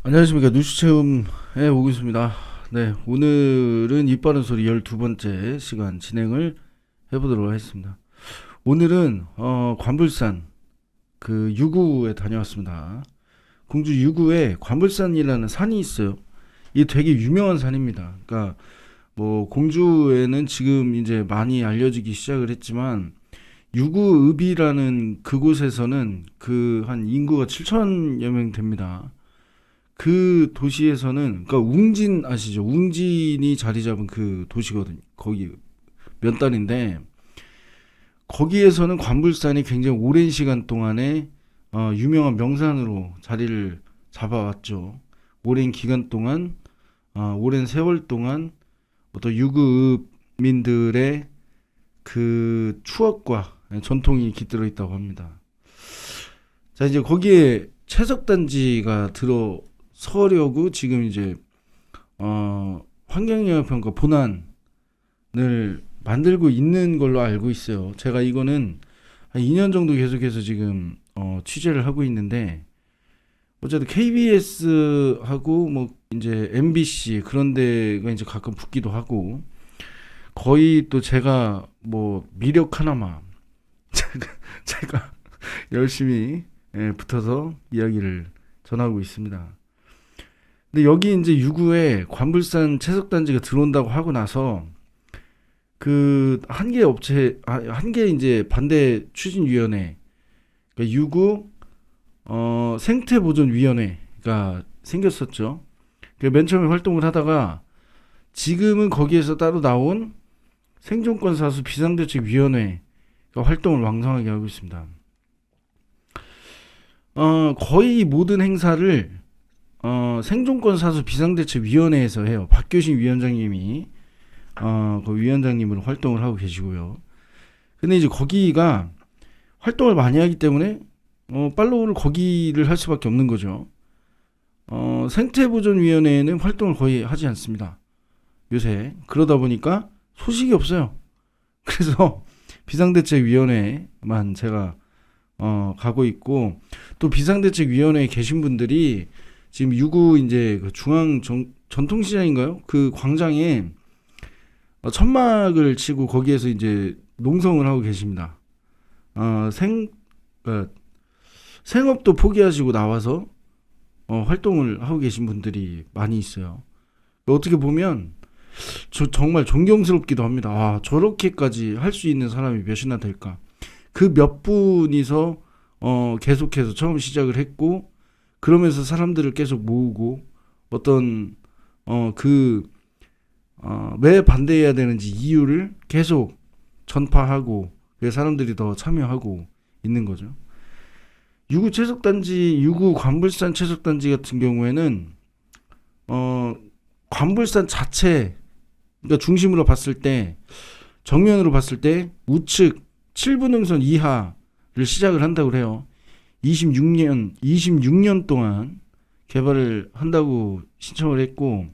안녕하십니까. 뉴스체험에 오고 있습니다. 네, 오늘은 입바른 소리 12번째 시간 진행을 해보도록 하겠습니다. 오늘은 관불산 그 유구에 다녀왔습니다. 공주 유구에 관불산이라는 산이 있어요. 이게 되게 유명한 산입니다. 그러니까 뭐 공주에는 지금 이제 많이 알려지기 시작을 했지만 유구읍이라는 그곳에서는 그 한 인구가 7천여 명 됩니다. 그 도시에서는 그러니까 웅진 아시죠? 웅진이 자리 잡은 그 도시거든요. 거기 몇 달인데 거기에서는 관불산이 굉장히 오랜 시간 동안에 유명한 명산으로 자리를 잡아왔죠. 오랜 기간 동안 오랜 세월 동안 어떤 유구민들의 그 추억과 전통이 깃들어 있다고 합니다. 자, 이제 거기에 채석단지가 들어서려고 지금 이제 환경영향평가 본안을 만들고 있는 걸로 알고 있어요. 제가 이거는 한 2년 정도 계속해서 지금 취재를 하고 있는데 어쨌든 KBS하고 뭐 이제 MBC 그런 데가 이제 가끔 붙기도 하고 거의 또 제가 뭐 미력 하나만 제가 열심히 붙어서 이야기를 전하고 있습니다. 근데 여기 이제 유구에 관불산 채석단지가 들어온다고 하고 나서 그 한 개 업체 한 개 이제 반대 추진위원회 그러니까 유구 생태보존위원회가 생겼었죠. 맨 처음에 활동을 하다가 지금은 거기에서 따로 나온 생존권 사수 비상대책위원회가 활동을 왕성하게 하고 있습니다. 거의 모든 행사를 생존권 사수 비상대책위원회에서 해요. 박교신 위원장님이 그 위원장님으로 활동을 하고 계시고요. 근데 이제 거기가 활동을 많이 하기 때문에 팔로우를 거기를 할 수밖에 없는 거죠. 생태보존위원회에는 활동을 거의 하지 않습니다. 요새 그러다 보니까 소식이 없어요. 그래서 비상대책위원회만 제가 가고 있고 또 비상대책위원회에 계신 분들이 지금 유구 이제 그 중앙 전통시장인가요? 그 광장에 천막을 치고 거기에서 이제 농성을 하고 계십니다. 그러니까 생업도 포기하시고 나와서 활동을 하고 계신 분들이 많이 있어요. 어떻게 보면 정말 존경스럽기도 합니다. 저렇게까지 할 수 있는 사람이 몇이나 될까? 그 몇 분이서 계속해서 처음 시작을 했고 그러면서 사람들을 계속 모으고 어떤 왜 반대해야 되는지 이유를 계속 전파하고 사람들이 더 참여하고 있는 거죠. 유구 채석단지, 유구 관불산 채석단지 같은 경우에는 관불산 자체 그러니까 중심으로 봤을 때 정면으로 봤을 때 우측 7분 능선 이하를 시작을 한다고 해요. 26년 동안 개발을 한다고 신청을 했고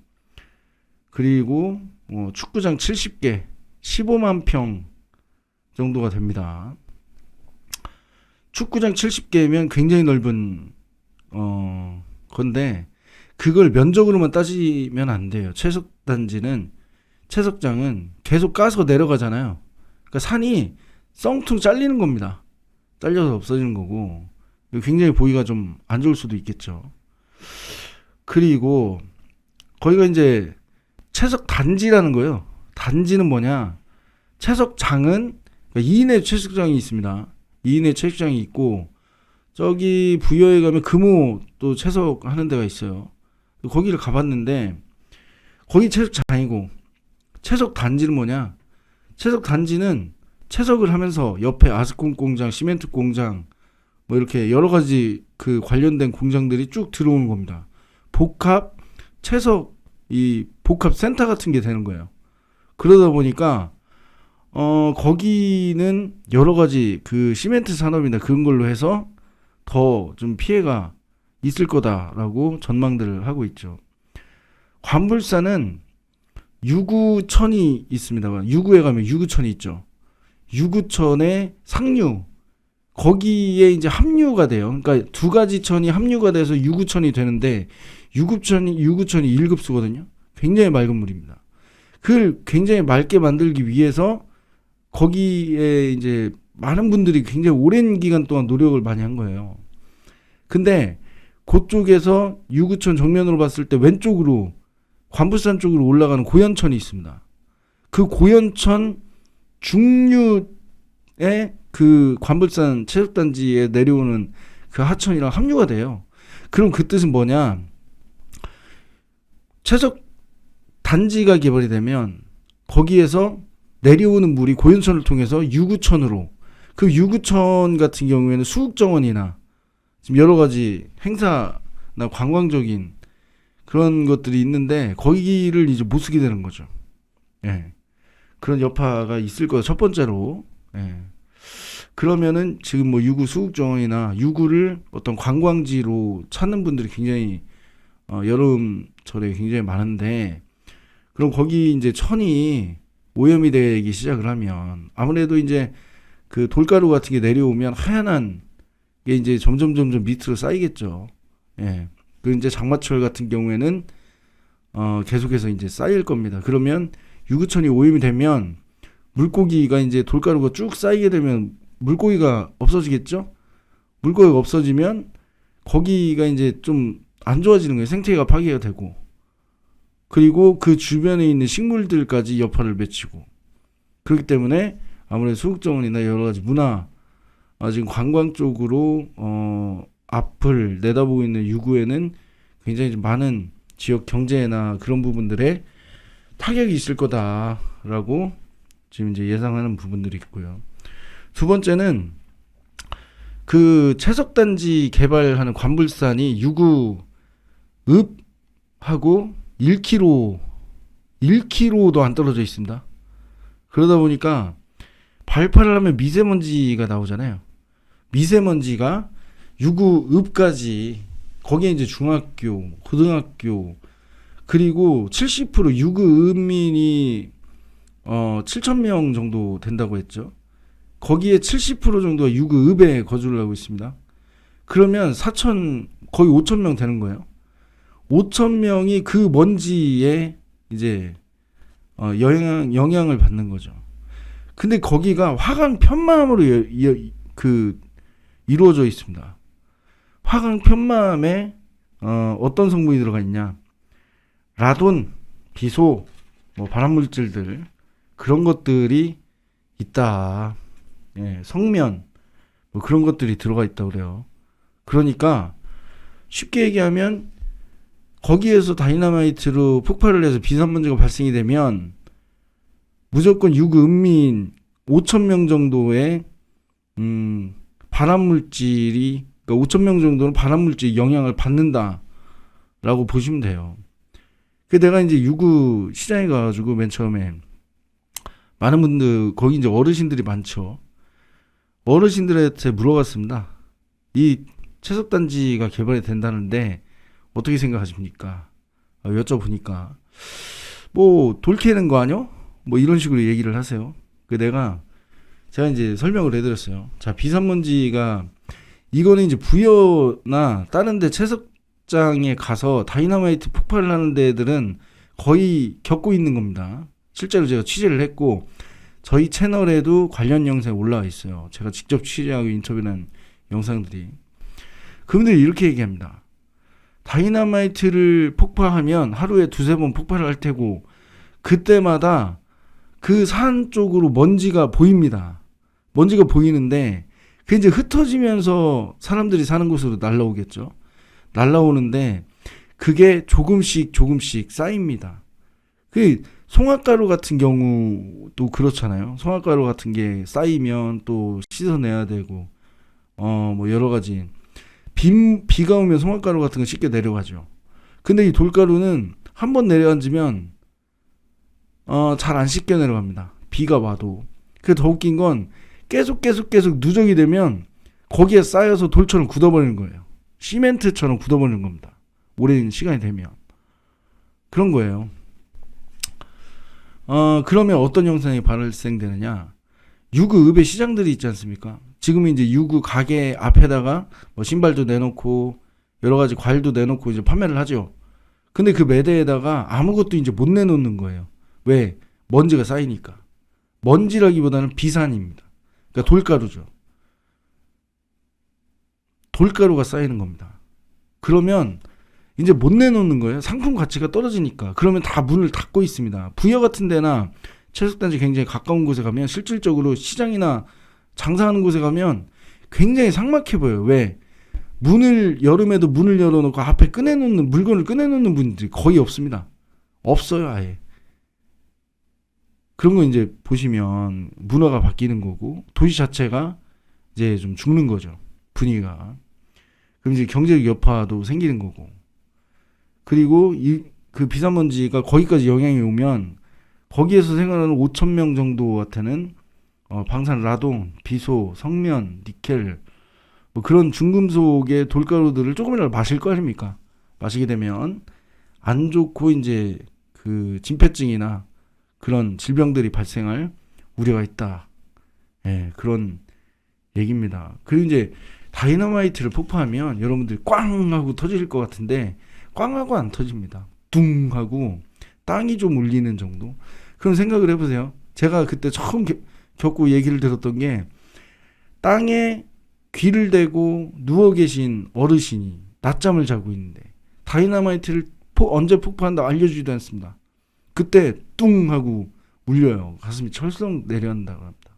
그리고 축구장 70개 15만 평 정도가 됩니다. 축구장 70개면 굉장히 넓은 건데 그걸 면적으로만 따지면 안 돼요. 채석장은 계속 까서 내려가잖아요. 그러니까 산이 썽퉁 잘리는 겁니다. 잘려서 없어지는 거고 굉장히 보기가 좀 안 좋을 수도 있겠죠. 그리고 거기가 이제 채석 단지라는 거예요. 단지는 뭐냐? 채석장은 그러니까 2인의 채석장이 있습니다. 2인의 채석장이 있고 저기 부여에 가면 금호 또 채석하는 데가 있어요. 거기를 가봤는데 거기 채석장이고 채석 단지는 뭐냐? 채석 단지는 채석을 하면서 옆에 아스콘 공장, 시멘트 공장 뭐 이렇게 여러 가지 그 관련된 공장들이 쭉 들어오는 겁니다. 복합 채석 이 복합 센터 같은 게 되는 거예요. 그러다 보니까 거기는 여러 가지 그 시멘트 산업이나 그런 걸로 해서 더 좀 피해가 있을 거다라고 전망들을 하고 있죠. 관불산은 유구천이 있습니다. 유구에 가면 유구천이 있죠. 유구천의 상류 거기에 이제 합류가 돼요. 그러니까 두 가지 천이 합류가 돼서 유구천이 되는데 유구천이 1급수거든요. 굉장히 맑은 물입니다. 그걸 굉장히 맑게 만들기 위해서 거기에 이제 많은 분들이 굉장히 오랜 기간 동안 노력을 많이 한 거예요. 근데 그쪽에서 유구천 정면으로 봤을 때 왼쪽으로 관부산 쪽으로 올라가는 고연천이 있습니다. 그 고연천 중류에 그 관부산 체육단지에 내려오는 그 하천이랑 합류가 돼요. 그럼 그 뜻은 뭐냐? 채석 단지가 개발이 되면 거기에서 내려오는 물이 고연천을 통해서 유구천으로, 그 유구천 같은 경우에는 수국정원이나 지금 여러 가지 행사나 관광적인 그런 것들이 있는데 거기를 이제 못 쓰게 되는 거죠. 예. 그런 여파가 있을 거예요. 첫 번째로. 예. 그러면은 지금 뭐 유구 수국정원이나 유구를 어떤 관광지로 찾는 분들이 굉장히 여름철에 굉장히 많은데, 그럼 거기 이제 천이 오염이 되기 시작을 하면 아무래도 이제 그 돌가루 같은 게 내려오면 하얀한 게 이제 점점 밑으로 쌓이겠죠. 예. 그 이제 장마철 같은 경우에는 계속해서 이제 쌓일 겁니다. 그러면 유구천이 오염이 되면 물고기가 이제 돌가루가 쭉 쌓이게 되면 물고기가 없어지겠죠? 물고기가 없어지면 거기가 이제 좀 안 좋아지는 거예요. 생태계가 파괴가 되고. 그리고 그 주변에 있는 식물들까지 여파를 미치고. 그렇기 때문에 아무래도 수국정원이나 여러 가지 문화, 지금 관광 쪽으로 앞을 내다보고 있는 유구에는 굉장히 좀 많은 지역 경제나 그런 부분들에 타격이 있을 거다라고 지금 이제 예상하는 부분들이 있고요. 두 번째는 그 채석단지 개발하는 관불산이 유구읍하고 1km도 안 떨어져 있습니다. 그러다 보니까 발파를 하면 미세먼지가 나오잖아요. 미세먼지가 유구읍까지, 거기에 이제 중학교, 고등학교, 그리고 70% 유구읍민이 7,000명 정도 된다고 했죠. 거기에 70% 정도가 유구읍에 거주를 하고 있습니다. 그러면 거의 5,000명 되는 거예요. 5,000명이 그 먼지에 이제 영향을 받는 거죠. 근데 거기가 화강 편마음으로 이루어져 있습니다. 화강 편마음에 어떤 성분이 들어가 있냐? 라돈, 비소, 뭐 발암물질들, 그런 것들이 있다. 예, 성면, 뭐 그런 것들이 들어가 있다고 그래요. 그러니까 쉽게 얘기하면 거기에서 다이너마이트로 폭발을 해서 비산먼지가 발생이 되면 무조건 유구읍민 5,000명 정도의 발암물질이, 그러니까 5,000명 정도는 발암물질 영향을 받는다라고 보시면 돼요. 그 내가 이제 유구 시장에 가가지고 맨 처음에 많은 분들, 거기 이제 어르신들이 많죠. 어르신들한테 물어봤습니다. 이 채석단지가 개발이 된다는데 어떻게 생각하십니까? 여쭤보니까 뭐 돌 캐는 거 아니요? 뭐 이런 식으로 얘기를 하세요. 제가 이제 설명을 해드렸어요. 자, 비산먼지가, 이거는 이제 부여나 다른 데 채석장에 가서 다이너마이트 폭발을 하는 데들은 거의 겪고 있는 겁니다. 실제로 제가 취재를 했고 저희 채널에도 관련 영상이 올라와 있어요. 제가 직접 취재하고 인터뷰한 영상들이. 그분들이 이렇게 얘기합니다. 다이너마이트를 폭파하면 하루에 2-3번 폭발을 할 테고, 그때마다 그 산 쪽으로 먼지가 보입니다. 먼지가 보이는데 그게 이제 흩어지면서 사람들이 사는 곳으로 날라오겠죠. 날라오는데 그게 조금씩 쌓입니다. 그 송화가루 같은 경우도 그렇잖아요. 송화가루 같은 게 쌓이면 또 씻어내야 되고, 뭐 여러 가지. 비가 오면 송화가루 같은 거 쉽게 내려가죠. 근데 이 돌가루는 한번 내려앉으면 잘 안 씻겨 내려갑니다. 비가 와도. 그 더 웃긴 건 계속 누적이 되면 거기에 쌓여서 돌처럼 굳어버리는 거예요. 시멘트처럼 굳어버리는 겁니다. 오랜 시간이 되면. 그런 거예요. 그러면 어떤 현상이 발생되느냐? 유구읍의 시장들이 있지 않습니까? 지금 이제 유구 가게 앞에다가 뭐 신발도 내놓고 여러 가지 과일도 내놓고 이제 판매를 하죠. 근데 그 매대에다가 아무것도 이제 못 내놓는 거예요. 왜? 먼지가 쌓이니까. 먼지라기보다는 비산입니다. 그러니까 돌가루죠. 돌가루가 쌓이는 겁니다. 그러면 이제 못 내놓는 거예요. 상품 가치가 떨어지니까. 그러면 다 문을 닫고 있습니다. 부여 같은 데나 채석단지 굉장히 가까운 곳에 가면 실질적으로 시장이나 장사하는 곳에 가면 굉장히 삭막해 보여요. 왜? 문을 여름에도 문을 열어놓고 앞에 꺼내놓는 물건을 꺼내놓는 분들이 거의 없습니다. 없어요, 아예. 그런 거 이제 보시면 문화가 바뀌는 거고 도시 자체가 이제 좀 죽는 거죠. 분위기가. 그럼 이제 경제적 여파도 생기는 거고. 그리고 그 비산먼지가 거기까지 영향이 오면 거기에서 생활하는 5천 명 정도한테는 방사능, 라돈, 비소, 성면, 니켈 뭐 그런 중금속의 돌가루들을 조금이라도 마실 거 아닙니까? 마시게 되면 안 좋고 이제 그 진폐증이나 그런 질병들이 발생할 우려가 있다. 예, 그런 얘기입니다. 그리고 이제 다이너마이트를 폭파하면 여러분들이 꽝 하고 터질 것 같은데 꽝 하고 안 터집니다. 둥 하고 땅이 좀 울리는 정도. 그럼 생각을 해보세요. 제가 그때 처음 겪고 얘기를 들었던 게 땅에 귀를 대고 누워 계신 어르신이 낮잠을 자고 있는데 다이너마이트를 언제 폭파한다 알려주지도 않습니다. 그때 뚱 하고 울려요. 가슴이 철썩 내려앉는다고 합니다.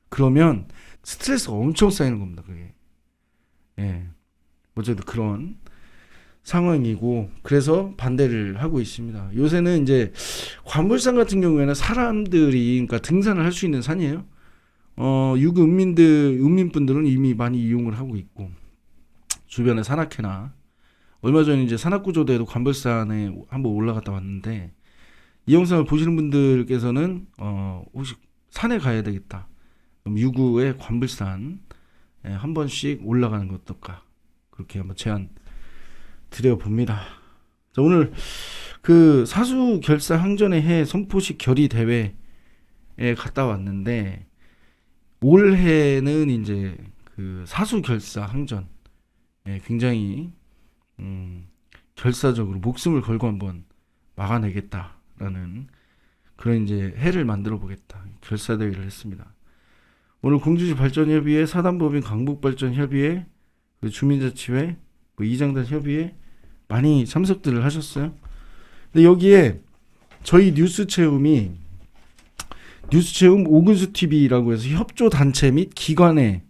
그러면 스트레스가 엄청 쌓이는 겁니다. 그게. 예. 어쨌든 그런 상황이고 그래서 반대를 하고 있습니다. 요새는 이제 관불산 같은 경우에는 사람들이 그러니까 등산을 할 수 있는 산이에요. 유구 은민분들은 이미 많이 이용을 하고 있고 주변에 산악회나 얼마 전에 이제 산악구조대도 관불산에 한번 올라갔다 왔는데 이 영상을 보시는 분들께서는 혹시 산에 가야 되겠다. 그럼 유구의 관불산 한 번씩 올라가는 것 어떨까? 그렇게 한번 제안 드려봅니다. 자, 오늘 그 사수 결사 항전의 해 선포식 결의 대회에 갔다 왔는데 올해는 이제 그 사수 결사 항전 굉장히 결사적으로 목숨을 걸고 한번 막아내겠다라는 그런 이제 해를 만들어 보겠다 결사 대회를 했습니다. 오늘 공주시 발전협의회, 사단법인 강북발전협의회, 그 주민자치회, 그 이장단 협의회 많이 참석들을 하셨어요. 근데 여기에 저희 뉴스 체험 오근수 TV라고 해서 협조 단체 및 기관에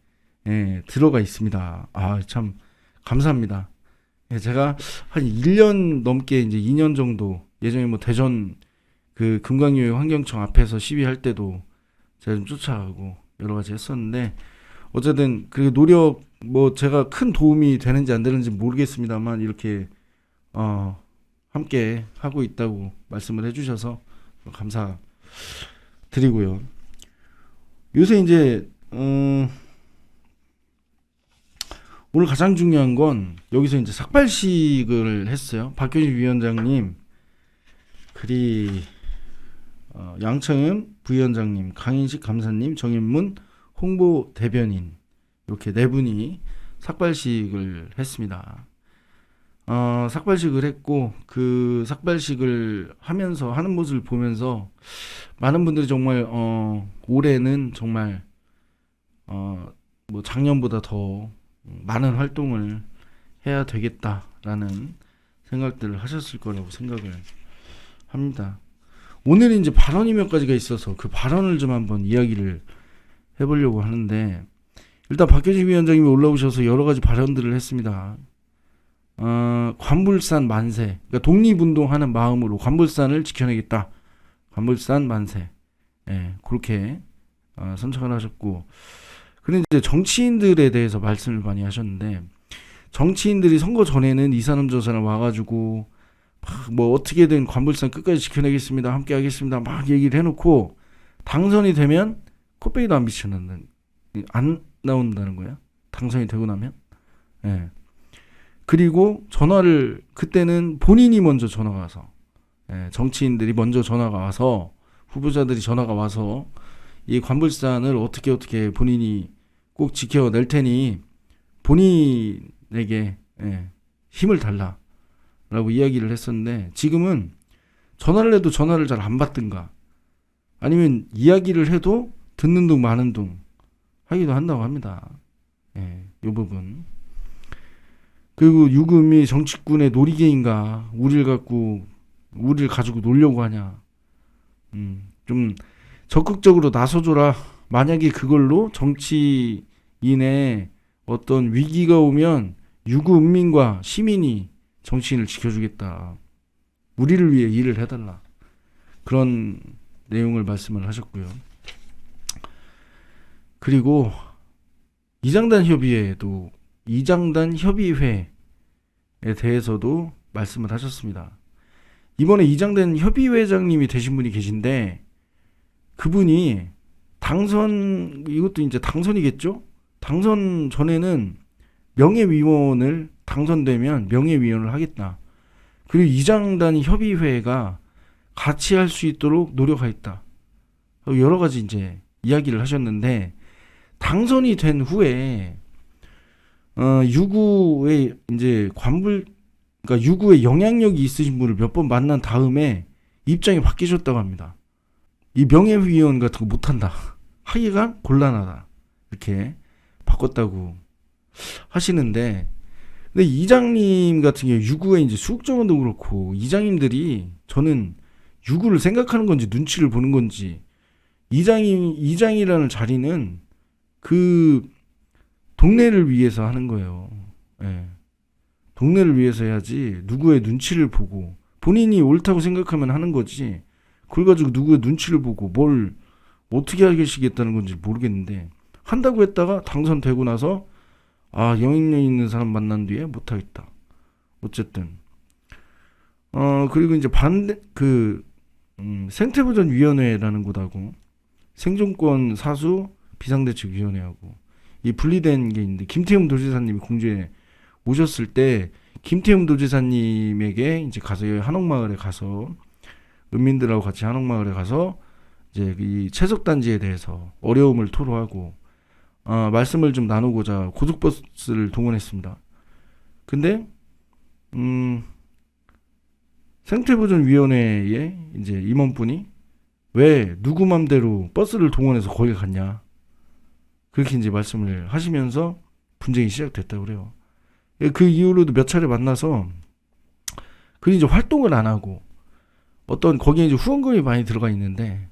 들어가 있습니다. 아, 참 감사합니다. 제가 한 1년 넘게 이제 2년 정도 예전에 뭐 대전 그 금강교육 환경청 앞에서 시위할 때도 제가 좀 쫓아가고 여러 가지 했었는데 어쨌든 그 노력 뭐 제가 큰 도움이 되는지 안 되는지 모르겠습니다만 이렇게 함께 하고 있다고 말씀을 해주셔서 감사드리고요. 요새 이제 오늘 가장 중요한 건 여기서 이제 삭발식을 했어요. 박효진 위원장님, 그리 양청흠 부위원장님, 강인식 감사님, 정인문 홍보 대변인 이렇게 네 분이 삭발식을 했습니다. 삭발식을 했고 그 삭발식을 하면서 하는 모습을 보면서 많은 분들이 정말 올해는 정말 뭐 작년보다 더 많은 활동을 해야 되겠다라는 생각들을 하셨을 거라고 생각을 합니다. 오늘은 이제 발언이 몇 가지가 있어서 그 발언을 좀 한번 이야기를 해보려고 하는데 일단 박효진 위원장님이 올라오셔서 여러 가지 발언들을 했습니다. 관불산 만세, 그러니까 독립운동하는 마음으로 관불산을 지켜내겠다. 관불산 만세, 그렇게 선창을 하셨고, 그런데 이제 정치인들에 대해서 말씀을 많이 하셨는데 정치인들이 선거 전에는 이산음 저산을 와가지고 뭐 어떻게든 관불산 끝까지 지켜내겠습니다, 함께 하겠습니다 막 얘기를 해놓고 당선이 되면 코빼기도 안 비춰놓는, 안 나온다는 거야. 당선이 되고 나면. 그리고 전화를 그때는 본인이 먼저 전화가 와서 정치인들이 먼저 전화가 와서 후보자들이 전화가 와서 이 관불산을 어떻게 본인이 꼭 지켜낼 테니 본인에게 힘을 달라라고 라고 이야기를 했었는데, 지금은 전화를 해도 전화를 잘 안 받든가, 아니면 이야기를 해도 듣는 둥 마는 둥 하기도 한다고 합니다. 예, 이 부분. 그리고 유금이 정치꾼의 놀이개인가, 우리를 가지고 놀려고 하냐. 좀 적극적으로 나서줘라. 만약에 그걸로 정치인의 어떤 위기가 오면 유구은민과 시민이 정치인을 지켜주겠다. 우리를 위해 일을 해달라. 그런 내용을 말씀을 하셨고요. 그리고 이장단 협의회에 대해서도 말씀을 하셨습니다. 이번에 이장단 협의회장님이 되신 분이 계신데, 그분이 이것도 이제 당선이겠죠? 당선 전에는 명예위원을 당선되면 명예위원을 하겠다. 그리고 이장단 협의회가 같이 할 수 있도록 노력하겠다. 여러 가지 이제 이야기를 하셨는데, 당선이 된 후에 유구의 이제 그러니까 유구에 영향력이 있으신 분을 몇 번 만난 다음에 입장이 바뀌셨다고 합니다. 이 명예위원 같은 거 못한다. 하기가 곤란하다. 이렇게 바꿨다고 하시는데, 근데 이장님 같은 경우 유구의 이제 수국정원도 그렇고, 이장님들이 저는 유구를 생각하는 건지 눈치를 보는 건지, 이장이라는 자리는 그 동네를 위해서 하는 거예요. 예. 동네를 위해서 해야지 누구의 눈치를 보고, 본인이 옳다고 생각하면 하는 거지, 그걸 가지고 누구의 눈치를 보고 뭘 어떻게 하시겠다는 건지 모르겠는데, 한다고 했다가 당선되고 나서 영향력 있는 사람 만난 뒤에 못하겠다. 어쨌든 그리고 이제 생태보전위원회라는 곳하고 생존권 사수 비상대책위원회하고 이 분리된 게 있는데, 김태흠 도지사님이 공주에 오셨을 때 김태흠 도지사님에게 이제 가서 한옥마을에 가서 은민들하고 같이 한옥마을에 가서 이제 이 채석단지에 대해서 어려움을 토로하고 말씀을 좀 나누고자 고속버스를 동원했습니다. 근데 생태보전위원회의 이제 임원분이 왜 누구 맘대로 버스를 동원해서 거기 갔냐, 그렇게 이제 말씀을 하시면서 분쟁이 시작됐다고 그래요. 그 이후로도 몇 차례 만나서 그 이제 활동을 안 하고, 거기에 이제 후원금이 많이 들어가 있는데,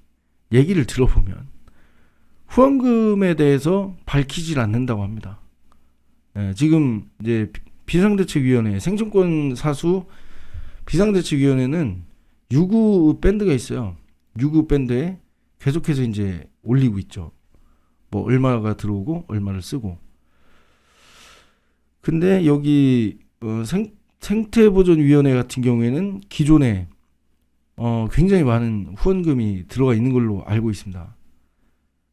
얘기를 들어보면 후원금에 대해서 밝히질 않는다고 합니다. 지금 이제 비상대책위원회, 생존권 사수 비상대책위원회는 유구 밴드가 있어요. 유구 밴드에 계속해서 이제 올리고 있죠. 뭐 얼마가 들어오고 얼마를 쓰고. 근데 여기 생태보전위원회 같은 경우에는 기존에 굉장히 많은 후원금이 들어가 있는 걸로 알고 있습니다.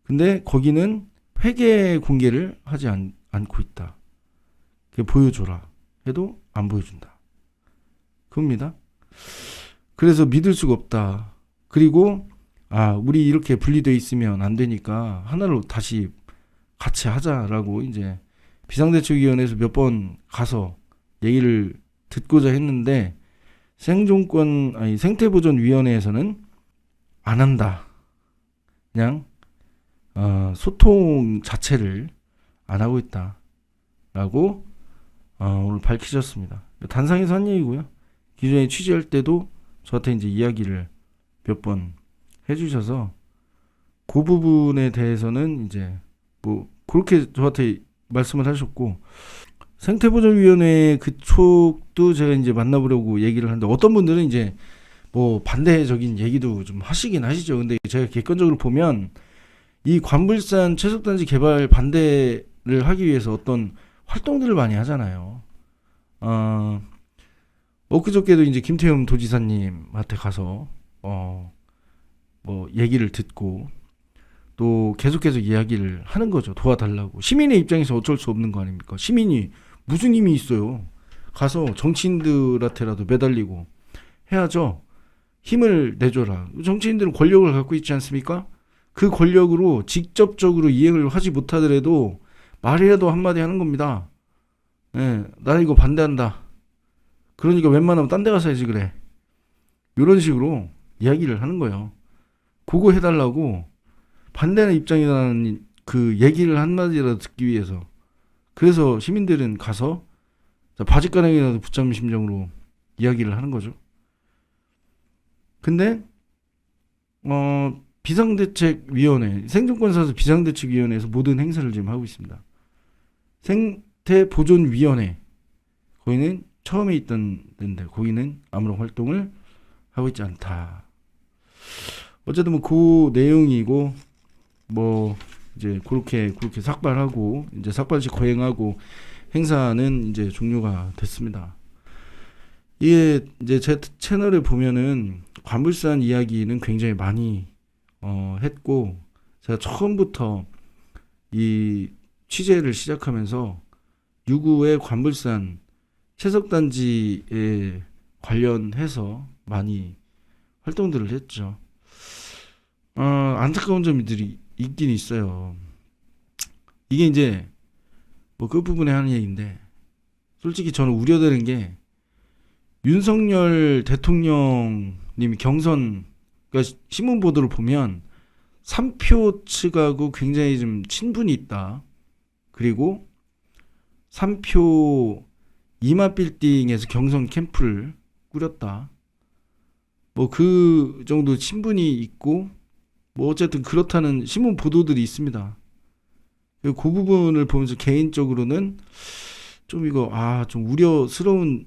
근데 거기는 회계 공개를 하지 않고 있다. 보여줘라 해도 안 보여준다. 그겁니다. 그래서 믿을 수가 없다. 그리고 우리 이렇게 분리되어 있으면 안 되니까 하나로 다시 같이 하자라고 이제 비상대책위원회에서 몇 번 가서 얘기를 듣고자 했는데, 생태보전위원회에서는 안 한다. 그냥 소통 자체를 안 하고 있다라고 오늘 밝히셨습니다. 단상에서 한 얘기고요. 기존에 취재할 때도 저한테 이제 이야기를 몇 번 해주셔서, 그 부분에 대해서는 이제 뭐 그렇게 저한테 말씀을 하셨고, 생태보전위원회 그쪽도 제가 이제 만나보려고 얘기를 하는데, 어떤 분들은 이제 뭐 반대적인 얘기도 좀 하시긴 하시죠. 근데 제가 객관적으로 보면 이 관불산 채석단지 개발 반대를 하기 위해서 어떤 활동들을 많이 하잖아요. 엊그저께도 이제 김태흠 도지사님한테 가서 뭐 얘기를 듣고, 또 계속해서 이야기를 하는 거죠. 도와달라고. 시민의 입장에서 어쩔 수 없는 거 아닙니까? 시민이 무슨 힘이 있어요. 가서 정치인들한테라도 매달리고 해야죠. 힘을 내줘라. 정치인들은 권력을 갖고 있지 않습니까? 그 권력으로 직접적으로 이행을 하지 못하더라도 말이라도 한마디 하는 겁니다. 나 이거 반대한다. 그러니까 웬만하면 딴 데 가서 해야지 그래. 이런 식으로 이야기를 하는 거예요. 그거 해달라고 반대하는 입장이라는 그 얘기를 한마디라도 듣기 위해서. 그래서 시민들은 가서 바짓가랑이라도 붙잡는 심정으로 이야기를 하는 거죠. 근데 비상대책위원회, 생존권사서 비상대책위원회에서 모든 행사를 지금 하고 있습니다. 생태보존위원회, 거기는 처음에 있던 데인데 거기는 아무런 활동을 하고 있지 않다. 어쨌든 뭐 그 내용이고, 뭐 이제 그렇게 삭발하고 이제 삭발식 거행하고 행사는 이제 종료가 됐습니다. 이게 이제 제 채널을 보면은 관불산 이야기는 굉장히 많이 했고, 제가 처음부터 이 취재를 시작하면서 유구의 관불산 채석단지에 관련해서 많이 활동들을 했죠. 안타까운 점들이 있긴 있어요. 이게 이제 뭐 끝부분에 하는 얘기인데, 솔직히 저는 우려되는 게 윤석열 대통령님이 경선, 그러니까 신문 보도를 보면 3표 측하고 굉장히 좀 친분이 있다. 그리고 3표 이마빌딩에서 경선 캠프를 꾸렸다. 뭐 그 정도 친분이 있고, 뭐 어쨌든 그렇다는 신문 보도들이 있습니다. 그 부분을 보면서 개인적으로는 좀 이거 좀 우려스러운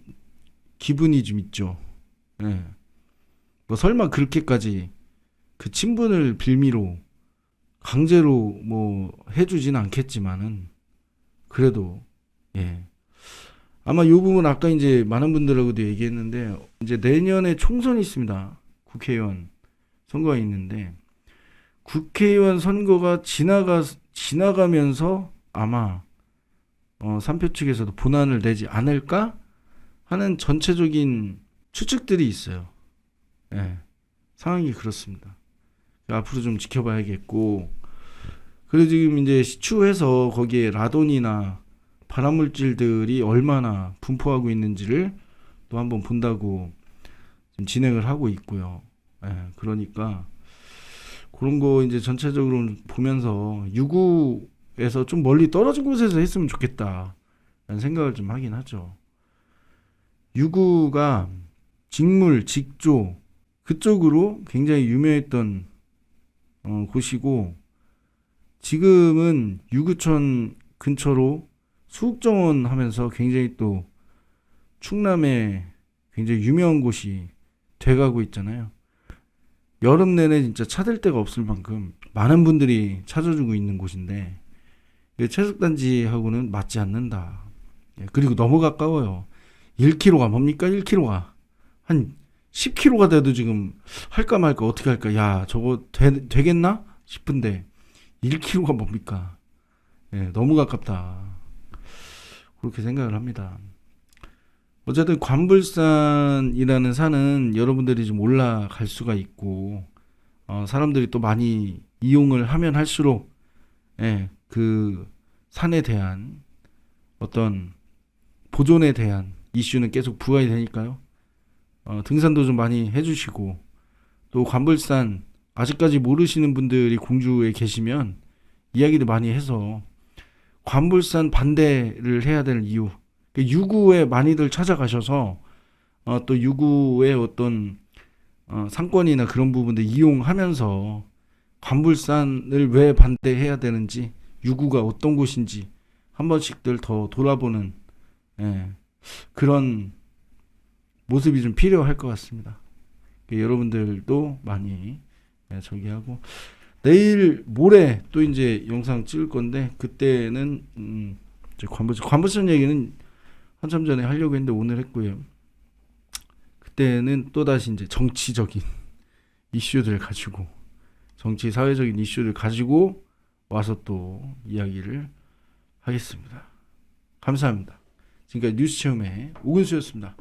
기분이 좀 있죠. 예. 뭐 설마 그렇게까지 그 친분을 빌미로 강제로 뭐 해주진 않겠지만은, 그래도 예. 아마 이 부분 아까 이제 많은 분들하고도 얘기했는데, 이제 내년에 총선이 있습니다. 국회의원 선거가 있는데, 국회의원 선거가 지나가면서 아마 3표 측에서도 본안을 내지 않을까 하는 전체적인 추측들이 있어요. 예. 상황이 그렇습니다. 앞으로 좀 지켜봐야겠고, 그리고 지금 이제 시추해서 거기에 라돈이나 발암물질들이 얼마나 분포하고 있는지를 또 한번 본다고 지금 진행을 하고 있고요. 예. 그러니까 그런 거 이제 전체적으로 보면서 유구에서 좀 멀리 떨어진 곳에서 했으면 좋겠다 라는 생각을 좀 하긴 하죠. 유구가 직물, 직조 그쪽으로 굉장히 유명했던 곳이고, 지금은 유구천 근처로 수국정원 하면서 굉장히 또 충남에 굉장히 유명한 곳이 돼가고 있잖아요. 여름 내내 진짜 찾을 데가 없을 만큼 많은 분들이 찾아주고 있는 곳인데, 채석단지하고는 맞지 않는다. 그리고 너무 가까워요. 1km가 뭡니까? 1km가 한 10km가 돼도 지금 할까 말까 어떻게 할까, 야 저거 되겠나 싶은데 1km가 뭡니까? 예, 너무 가깝다, 그렇게 생각을 합니다. 어쨌든 관불산이라는 산은 여러분들이 좀 올라갈 수가 있고, 사람들이 또 많이 이용을 하면 할수록 그 산에 대한 어떤 보존에 대한 이슈는 계속 부각이 되니까요. 등산도 좀 많이 해주시고, 또 관불산 아직까지 모르시는 분들이 공주에 계시면 이야기도 많이 해서 관불산 반대를 해야 될 이유, 유구에 많이들 찾아가셔서 또 유구의 어떤 상권이나 그런 부분들 이용하면서 관불산을 왜 반대해야 되는지, 유구가 어떤 곳인지 한 번씩들 더 돌아보는 그런 모습이 좀 필요할 것 같습니다. 여러분들도 많이 저기 하고, 내일 모레 또 이제 영상 찍을 건데, 그때는 관불산 얘기는 한참 전에 하려고 했는데 오늘 했고요. 그때는 또 다시 이제 정치적인 이슈들 가지고, 정치 사회적인 이슈를 가지고 와서 또 이야기를 하겠습니다. 감사합니다. 지금까지 뉴스 체험의 오근수였습니다.